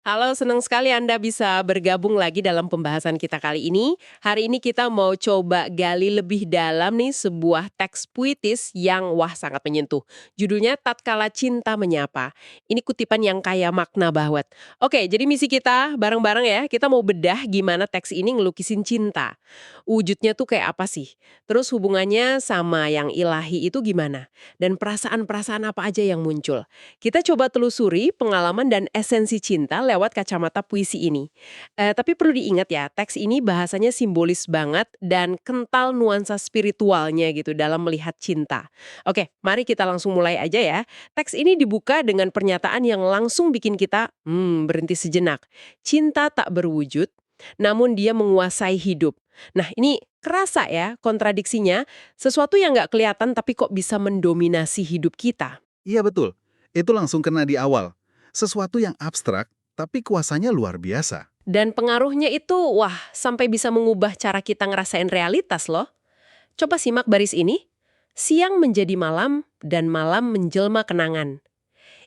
Halo, senang sekali Anda bisa bergabung lagi dalam pembahasan kita kali ini. Hari ini kita mau coba gali lebih dalam nih sebuah teks puitis yang wah sangat menyentuh. Judulnya Tatkala Cinta Menyapa. Ini kutipan yang kaya makna bahwat. Oke, jadi misi kita bareng-bareng ya, kita mau bedah gimana teks ini ngelukisin cinta. Wujudnya tuh kayak apa sih? Terus hubungannya sama yang ilahi itu gimana? Dan perasaan-perasaan apa aja yang muncul? Kita coba telusuri pengalaman dan esensi cinta lewat kacamata puisi ini. Tapi perlu diingat ya, teks ini bahasanya simbolis banget dan kental nuansa spiritualnya gitu dalam melihat cinta. Oke, mari kita langsung mulai aja ya. Teks ini dibuka dengan pernyataan yang langsung bikin kita, berhenti sejenak. Cinta tak berwujud, namun dia menguasai hidup. Nah ini kerasa ya kontradiksinya, sesuatu yang nggak kelihatan tapi kok bisa mendominasi hidup kita. Iya betul, itu langsung kena di awal. Sesuatu yang abstrak, tapi kuasanya luar biasa. Dan pengaruhnya itu, wah, sampai bisa mengubah cara kita ngerasain realitas loh. Coba simak baris ini. Siang menjadi malam, dan malam menjelma kenangan.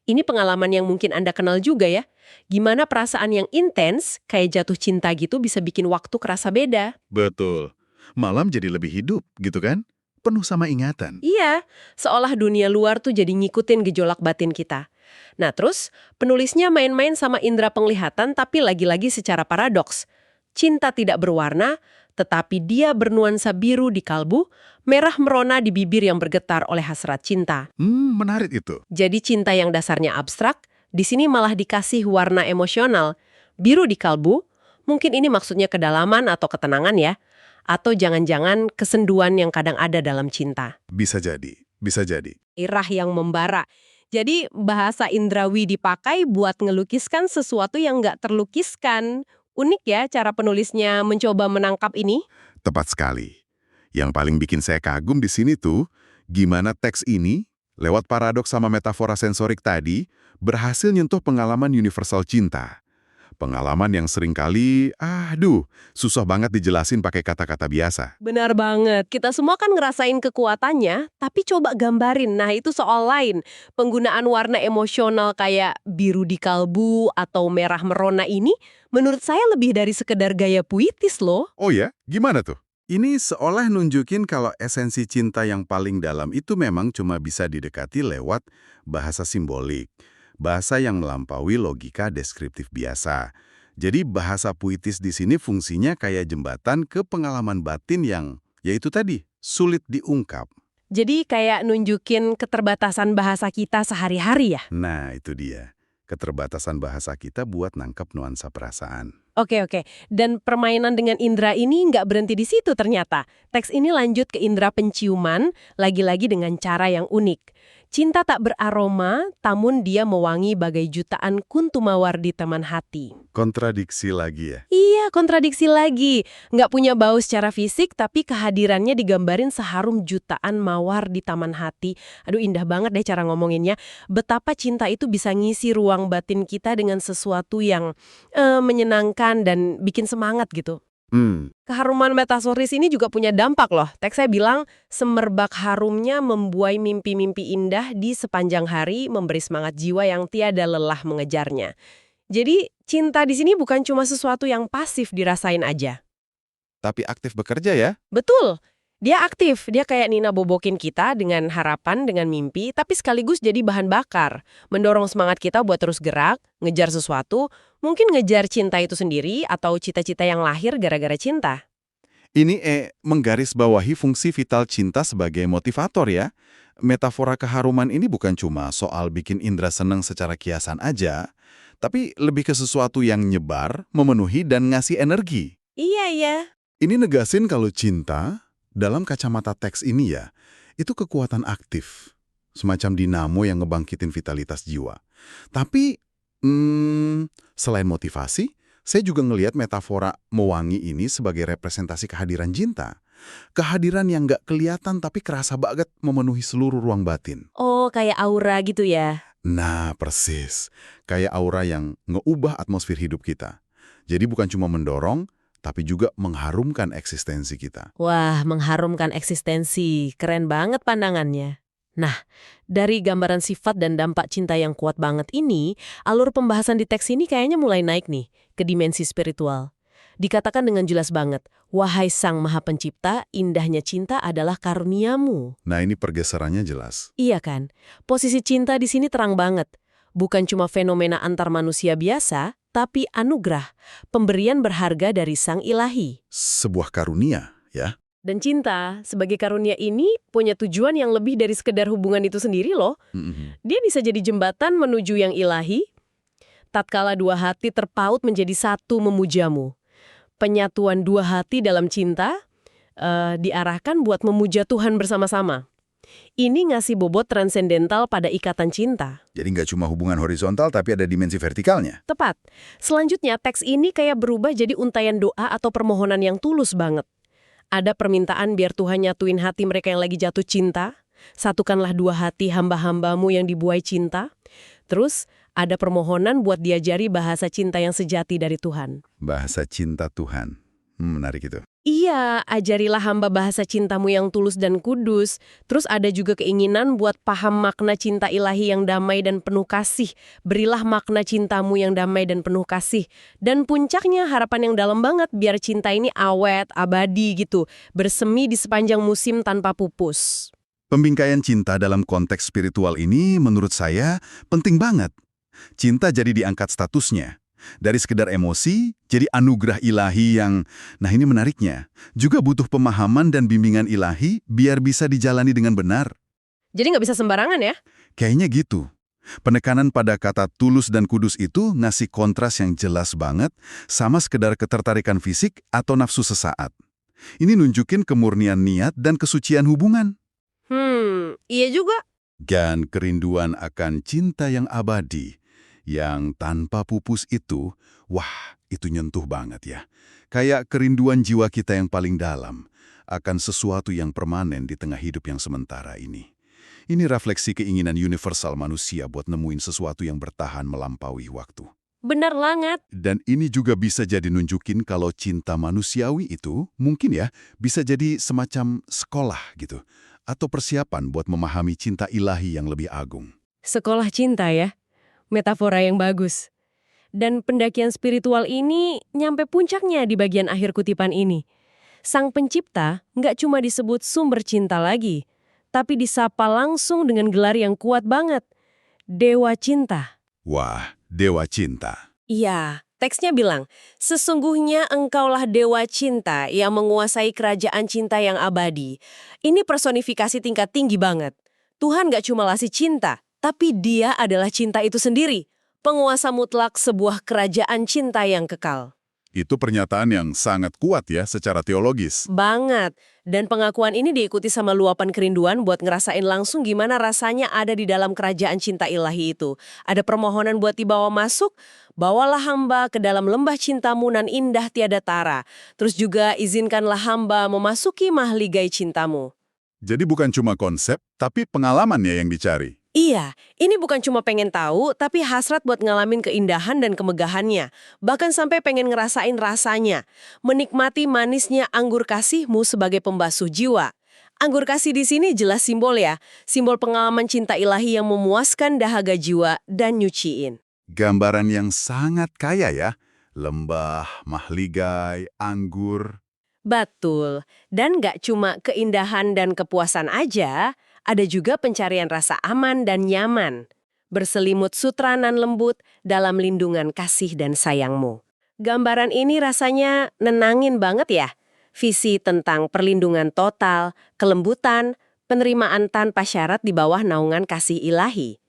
Ini pengalaman yang mungkin Anda kenal juga ya. Gimana perasaan yang intens, kayak jatuh cinta gitu bisa bikin waktu kerasa beda. Betul. Malam jadi lebih hidup, gitu kan? Penuh sama ingatan. Iya, seolah dunia luar tuh jadi ngikutin gejolak batin kita. Nah terus, penulisnya main-main sama indera penglihatan tapi lagi-lagi secara paradoks. Cinta tidak berwarna, tetapi dia bernuansa biru di kalbu, merah merona di bibir yang bergetar oleh hasrat cinta. Menarik itu. Jadi cinta yang dasarnya abstrak, di sini malah dikasih warna emosional. Biru di kalbu, mungkin ini maksudnya kedalaman atau ketenangan ya. Atau jangan-jangan kesenduan yang kadang ada dalam cinta. Bisa jadi, bisa jadi. Irah yang membara. Jadi bahasa indrawi dipakai buat ngelukiskan sesuatu yang nggak terlukiskan. Unik ya cara penulisnya mencoba menangkap ini. Tepat sekali. Yang paling bikin saya kagum di sini tuh, gimana teks ini, lewat paradoks sama metafora sensorik tadi, berhasil nyentuh pengalaman universal cinta. Pengalaman yang seringkali, susah banget dijelasin pakai kata-kata biasa. Benar banget. Kita semua kan ngerasain kekuatannya, tapi coba gambarin. Nah, itu soal lain. Penggunaan warna emosional kayak biru di kalbu atau merah merona ini, menurut saya lebih dari sekedar gaya puitis loh. Oh ya? Gimana tuh? Ini seolah nunjukin kalau esensi cinta yang paling dalam itu memang cuma bisa didekati lewat bahasa simbolik. Bahasa yang melampaui logika deskriptif biasa. Jadi bahasa puitis di sini fungsinya kayak jembatan ke pengalaman batin yang, yaitu tadi, sulit diungkap. Jadi kayak nunjukin keterbatasan bahasa kita sehari-hari ya? Nah, itu dia. Keterbatasan bahasa kita buat nangkep nuansa perasaan. Oke. Dan permainan dengan indera ini nggak berhenti di situ ternyata. Teks ini lanjut ke indera penciuman, lagi-lagi dengan cara yang unik. Cinta tak beraroma, namun dia mewangi bagai jutaan kuntu mawar di taman hati. Kontradiksi lagi ya? Iya, kontradiksi lagi. Nggak punya bau secara fisik, tapi kehadirannya digambarin seharum jutaan mawar di taman hati. Aduh, indah banget deh cara ngomonginnya. Betapa cinta itu bisa ngisi ruang batin kita dengan sesuatu yang menyenangkan dan bikin semangat gitu. Keharuman metaforis ini juga punya dampak loh. Teks saya bilang, semerbak harumnya membuai mimpi-mimpi indah di sepanjang hari, memberi semangat jiwa yang tiada lelah mengejarnya. Jadi, cinta di sini bukan cuma sesuatu yang pasif dirasain aja. Tapi aktif bekerja ya? Betul, dia aktif. Dia kayak Nina bobokin kita dengan harapan, dengan mimpi, tapi sekaligus jadi bahan bakar. Mendorong semangat kita buat terus gerak, ngejar sesuatu, mungkin ngejar cinta itu sendiri atau cita-cita yang lahir gara-gara cinta. Ini menggarisbawahi fungsi vital cinta sebagai motivator ya. Metafora keharuman ini bukan cuma soal bikin indera seneng secara kiasan aja, tapi lebih ke sesuatu yang nyebar, memenuhi, dan ngasih energi. Iya. Ini negasin kalau cinta, dalam kacamata teks ini ya, itu kekuatan aktif. Semacam dinamo yang ngebangkitin vitalitas jiwa. Tapi, selain motivasi, saya juga ngelihat metafora mewangi ini sebagai representasi kehadiran cinta. Kehadiran yang nggak kelihatan tapi kerasa banget memenuhi seluruh ruang batin. Oh, kayak aura gitu ya? Nah, persis. Kayak aura yang ngeubah atmosfer hidup kita. Jadi bukan cuma mendorong, tapi juga mengharumkan eksistensi kita. Wah, mengharumkan eksistensi. Keren banget pandangannya. Nah, dari gambaran sifat dan dampak cinta yang kuat banget ini, alur pembahasan di teks ini kayaknya mulai naik nih ke dimensi spiritual. Dikatakan dengan jelas banget, "Wahai Sang Maha Pencipta, indahnya cinta adalah karuniamu." Nah, ini pergeserannya jelas. Iya kan? Posisi cinta di sini terang banget. Bukan cuma fenomena antar manusia biasa, tapi anugerah, pemberian berharga dari Sang Ilahi. Sebuah karunia, ya. Dan cinta, sebagai karunia ini, punya tujuan yang lebih dari sekedar hubungan itu sendiri loh. Mhm. Dia bisa jadi jembatan menuju yang ilahi, tatkala dua hati terpaut menjadi satu memujamu. Penyatuan dua hati dalam cinta diarahkan buat memuja Tuhan bersama-sama. Ini ngasih bobot transendental pada ikatan cinta. Jadi nggak cuma hubungan horizontal, tapi ada dimensi vertikalnya. Tepat. Selanjutnya, teks ini kayak berubah jadi untayan doa atau permohonan yang tulus banget. Ada permintaan biar Tuhan nyatuin hati mereka yang lagi jatuh cinta. Satukanlah dua hati hamba-hambamu yang dibuai cinta. Terus, ada permohonan buat diajari bahasa cinta yang sejati dari Tuhan. Bahasa cinta Tuhan. Menarik itu. Iya, ajarilah hamba bahasa cintamu yang tulus dan kudus. Terus ada juga keinginan buat paham makna cinta ilahi yang damai dan penuh kasih. Berilah makna cintamu yang damai dan penuh kasih. Dan puncaknya harapan yang dalam banget biar cinta ini awet, abadi gitu. Bersemi di sepanjang musim tanpa pupus. Pembingkaian cinta dalam konteks spiritual ini menurut saya penting banget. Cinta jadi diangkat statusnya. Dari sekedar emosi, jadi anugerah ilahi yang, nah ini menariknya, juga butuh pemahaman dan bimbingan ilahi biar bisa dijalani dengan benar. Jadi nggak bisa sembarangan ya? Kayaknya gitu. Penekanan pada kata tulus dan kudus itu ngasih kontras yang jelas banget sama sekedar ketertarikan fisik atau nafsu sesaat. Ini nunjukin kemurnian niat dan kesucian hubungan. Iya juga. Dan kerinduan akan cinta yang abadi, yang tanpa pupus itu, wah, itu nyentuh banget ya. Kayak kerinduan jiwa kita yang paling dalam akan sesuatu yang permanen di tengah hidup yang sementara ini. Ini refleksi keinginan universal manusia buat nemuin sesuatu yang bertahan melampaui waktu. Benar banget. Dan ini juga bisa jadi nunjukin kalau cinta manusiawi itu mungkin ya bisa jadi semacam sekolah gitu. Atau persiapan buat memahami cinta ilahi yang lebih agung. Sekolah cinta ya. Metafora yang bagus. Dan pendakian spiritual ini nyampe puncaknya di bagian akhir kutipan ini. Sang Pencipta nggak cuma disebut sumber cinta lagi, tapi disapa langsung dengan gelar yang kuat banget. Dewa Cinta. Wah, Dewa Cinta. Iya, teksnya bilang, sesungguhnya engkaulah Dewa Cinta yang menguasai kerajaan cinta yang abadi. Ini personifikasi tingkat tinggi banget. Tuhan nggak cuma lasih cinta, tapi dia adalah cinta itu sendiri. Penguasa mutlak sebuah kerajaan cinta yang kekal. Itu pernyataan yang sangat kuat ya secara teologis. Banget. Dan pengakuan ini diikuti sama luapan kerinduan buat ngerasain langsung gimana rasanya ada di dalam kerajaan cinta ilahi itu. Ada permohonan buat dibawa masuk, bawalah hamba ke dalam lembah cintamu nan indah tiada tara. Terus juga izinkanlah hamba memasuki mahligai cintamu. Jadi bukan cuma konsep, tapi pengalamannya yang dicari. Iya, ini bukan cuma pengen tahu, tapi hasrat buat ngalamin keindahan dan kemegahannya. Bahkan sampai pengen ngerasain rasanya. Menikmati manisnya anggur kasihmu sebagai pembasuh jiwa. Anggur kasih di sini jelas simbol ya. Simbol pengalaman cinta ilahi yang memuaskan dahaga jiwa dan nyuciin. Gambaran yang sangat kaya ya. Lembah, mahligai, anggur. Betul. Dan gak cuma keindahan dan kepuasan aja, ada juga pencarian rasa aman dan nyaman. Berselimut sutranan lembut dalam lindungan kasih dan sayangmu. Gambaran ini rasanya nenangin banget ya. Visi tentang perlindungan total, kelembutan, penerimaan tanpa syarat di bawah naungan kasih ilahi.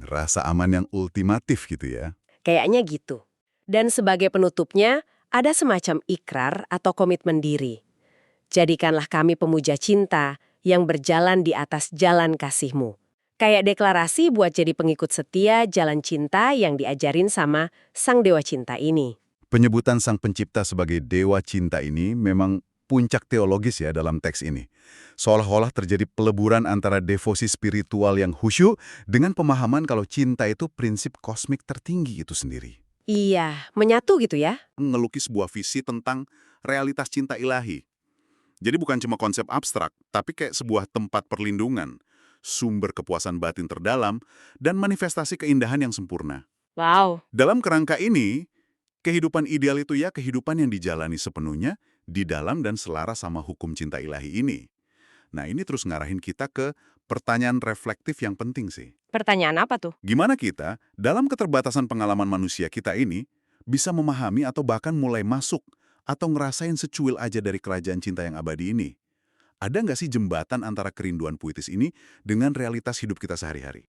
Rasa aman yang ultimatif gitu ya. Kayaknya gitu. Dan sebagai penutupnya, ada semacam ikrar atau komitmen diri. Jadikanlah kami pemuja cinta yang berjalan di atas jalan kasihmu. Kayak deklarasi buat jadi pengikut setia jalan cinta yang diajarin sama Sang Dewa Cinta ini. Penyebutan Sang Pencipta sebagai Dewa Cinta ini memang puncak teologis ya dalam teks ini. Seolah-olah terjadi peleburan antara devosi spiritual yang khusyuk dengan pemahaman kalau cinta itu prinsip kosmik tertinggi itu sendiri. Iya, menyatu gitu ya. Ngelukis sebuah visi tentang realitas cinta ilahi. Jadi bukan cuma konsep abstrak, tapi kayak sebuah tempat perlindungan, sumber kepuasan batin terdalam, dan manifestasi keindahan yang sempurna. Wow. Dalam kerangka ini, kehidupan ideal itu ya kehidupan yang dijalani sepenuhnya di dalam dan selaras sama hukum cinta ilahi ini. Nah, ini terus ngarahin kita ke pertanyaan reflektif yang penting sih. Pertanyaan apa tuh? Gimana kita, dalam keterbatasan pengalaman manusia kita ini, bisa memahami atau bahkan mulai masuk atau ngerasain secuil aja dari kerajaan cinta yang abadi ini? Ada nggak sih jembatan antara kerinduan puitis ini dengan realitas hidup kita sehari-hari?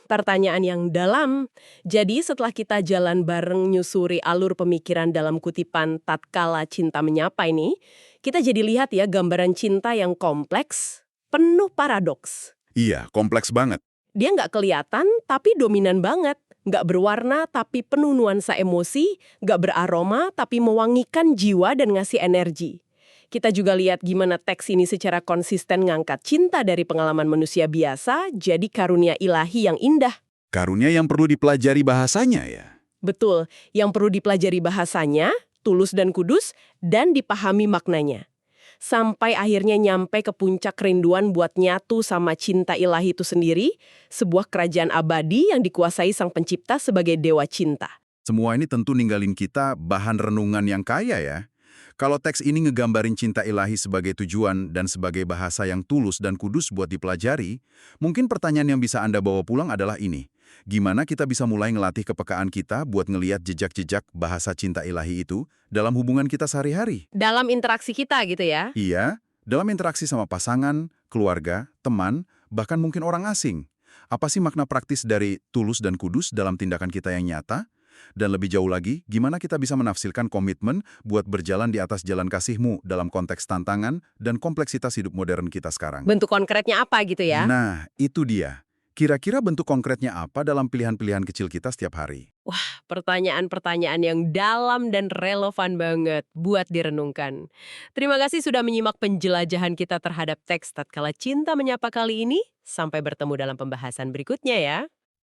Pertanyaan yang dalam. Jadi setelah kita jalan bareng nyusuri alur pemikiran dalam kutipan tatkala cinta menyapa ini, kita jadi lihat ya gambaran cinta yang kompleks, penuh paradoks. Iya, kompleks banget. Dia nggak kelihatan tapi dominan banget. Nggak berwarna tapi penuh nuansa emosi, nggak beraroma tapi mewangikan jiwa dan ngasih energi. Kita juga lihat gimana teks ini secara konsisten ngangkat cinta dari pengalaman manusia biasa jadi karunia ilahi yang indah. Karunia yang perlu dipelajari bahasanya ya. Betul, yang perlu dipelajari bahasanya, tulus dan kudus, dan dipahami maknanya. Sampai akhirnya nyampe ke puncak kerinduan buat nyatu sama cinta ilahi itu sendiri, sebuah kerajaan abadi yang dikuasai Sang Pencipta sebagai Dewa Cinta. Semua ini tentu ninggalin kita bahan renungan yang kaya ya. Kalau teks ini ngegambarin cinta ilahi sebagai tujuan dan sebagai bahasa yang tulus dan kudus buat dipelajari, mungkin pertanyaan yang bisa Anda bawa pulang adalah ini. Gimana kita bisa mulai ngelatih kepekaan kita buat ngeliat jejak-jejak bahasa cinta ilahi itu dalam hubungan kita sehari-hari? Dalam interaksi kita gitu ya. Iya, dalam interaksi sama pasangan, keluarga, teman, bahkan mungkin orang asing. Apa sih makna praktis dari tulus dan kudus dalam tindakan kita yang nyata? Dan lebih jauh lagi, gimana kita bisa menafsirkan komitmen buat berjalan di atas jalan kasihmu dalam konteks tantangan dan kompleksitas hidup modern kita sekarang? Bentuk konkretnya apa gitu ya? Nah, itu dia. Kira-kira bentuk konkretnya apa dalam pilihan-pilihan kecil kita setiap hari? Pertanyaan-pertanyaan yang dalam dan relevan banget buat direnungkan. Terima kasih sudah menyimak penjelajahan kita terhadap teks tatkala cinta menyapa kali ini. Sampai bertemu dalam pembahasan berikutnya ya.